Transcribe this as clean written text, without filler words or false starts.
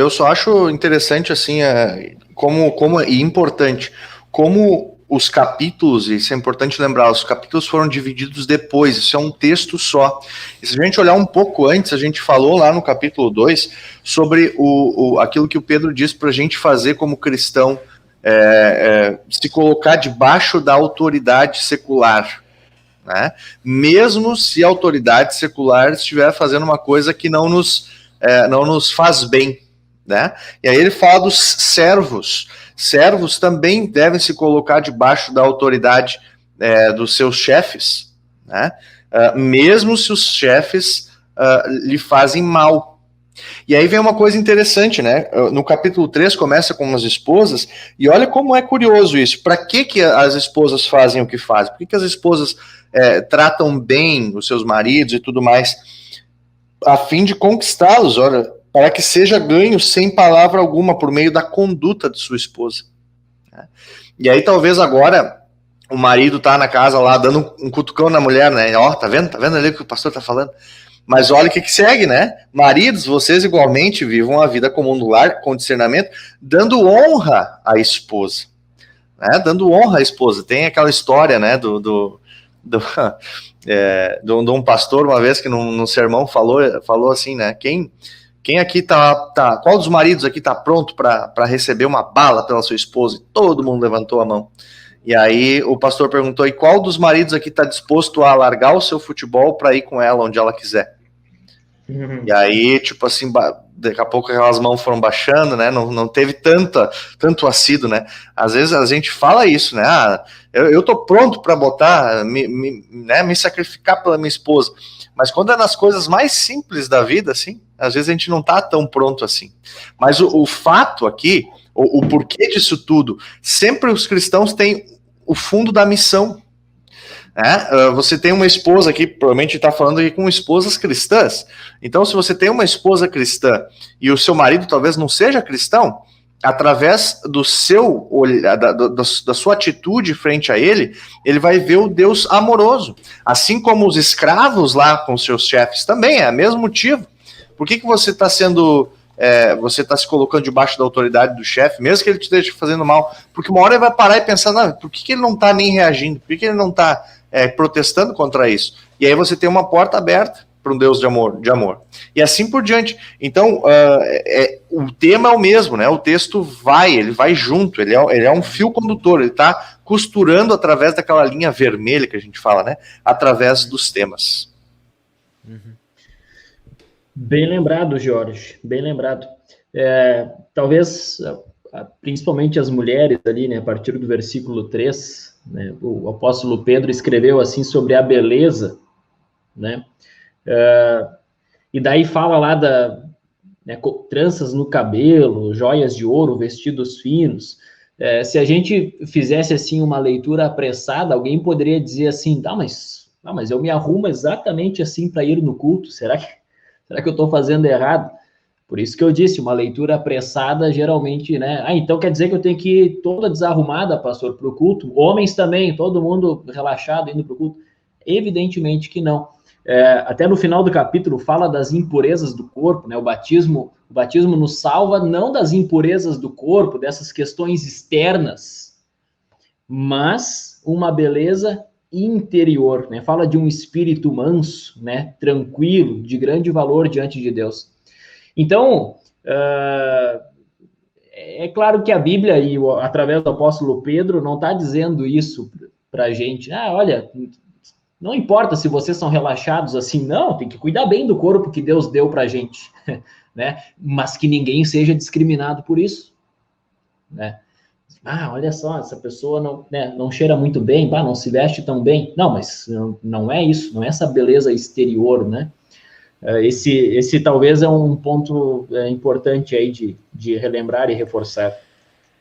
Eu só acho interessante, assim, e importante, como os capítulos, e isso é importante lembrar, os capítulos foram divididos depois, isso é um texto só. E se a gente olhar um pouco antes, a gente falou lá no capítulo 2 sobre aquilo que o Pedro diz para a gente fazer como cristão, se colocar debaixo da autoridade secular, né? Mesmo se a autoridade secular estiver fazendo uma coisa que não nos faz bem, né? E aí ele fala dos servos. Servos também devem se colocar debaixo da autoridade dos seus chefes, né? Mesmo se os chefes lhe fazem mal. E aí vem uma coisa interessante, né? No capítulo 3 começa com as esposas, e olha como é curioso isso. Para que as esposas fazem o que fazem? Por que as esposas tratam bem os seus maridos e tudo mais? A fim de conquistá-los, olha, para que seja ganho sem palavra alguma, por meio da conduta de sua esposa. E aí talvez agora o marido tá na casa lá dando um cutucão na mulher, né? Ó, tá vendo ali o que o pastor tá falando? Mas olha o que segue, né? Maridos, vocês igualmente vivam a vida comum no lar, com discernimento, dando honra à esposa. Né? Dando honra à esposa. Tem aquela história, né, de um pastor, uma vez, que num sermão falou assim, né? Quem aqui qual dos maridos aqui tá pronto para receber uma bala pela sua esposa? E todo mundo levantou a mão. E aí o pastor perguntou, e qual dos maridos aqui está disposto a largar o seu futebol para ir com ela onde ela quiser? E aí, tipo assim, daqui a pouco aquelas mãos foram baixando, né? Não teve tanto assíduo, né? Às vezes a gente fala isso, né? Eu tô pronto para botar, me sacrificar pela minha esposa. Mas quando é nas coisas mais simples da vida, assim, às vezes a gente não tá tão pronto assim. Mas o fato aqui, o porquê disso tudo, sempre os cristãos têm o fundo da missão. Você tem uma esposa aqui, provavelmente está falando aqui com esposas cristãs. Então, se você tem uma esposa cristã e o seu marido talvez não seja cristão, através do seu olhar, da sua atitude frente a ele, ele vai ver o Deus amoroso. Assim como os escravos lá com seus chefes também, é o mesmo motivo. Por que você está você está se colocando debaixo da autoridade do chefe, mesmo que ele te esteja fazendo mal? Porque uma hora ele vai parar e pensar, não, por que ele não está nem reagindo? Por que ele não está protestando contra isso? E aí você tem uma porta aberta para um Deus de amor. E assim por diante. Então, o tema é o mesmo, né? O texto ele vai junto, ele é um fio condutor, ele está costurando através daquela linha vermelha que a gente fala, né? Através dos temas. Bem lembrado, Jorge, bem lembrado. Talvez, principalmente as mulheres ali, né, a partir do versículo 3, né, o apóstolo Pedro escreveu assim sobre a beleza, né, e daí fala lá tranças no cabelo, joias de ouro, vestidos finos. Se a gente fizesse assim uma leitura apressada, alguém poderia dizer assim, mas eu me arrumo exatamente assim para ir no culto, será que eu estou fazendo errado? Por isso que eu disse, uma leitura apressada, geralmente, né? Então quer dizer que eu tenho que ir toda desarrumada, pastor, para o culto? Homens também, todo mundo relaxado indo para o culto? Evidentemente que não. Até no final do capítulo fala das impurezas do corpo, né? O batismo nos salva não das impurezas do corpo, dessas questões externas, mas uma beleza interior, né? Fala de um espírito manso, né? Tranquilo, de grande valor diante de Deus. Então, é claro que a Bíblia, e através do apóstolo Pedro, não está dizendo isso para a gente. Olha, não importa se vocês são relaxados assim, não, tem que cuidar bem do corpo que Deus deu para a gente, né? Mas que ninguém seja discriminado por isso, né? Olha só, essa pessoa não cheira muito bem, não se veste tão bem. Não, mas não é isso, não é essa beleza exterior, né? Esse talvez é um ponto importante aí de relembrar e reforçar.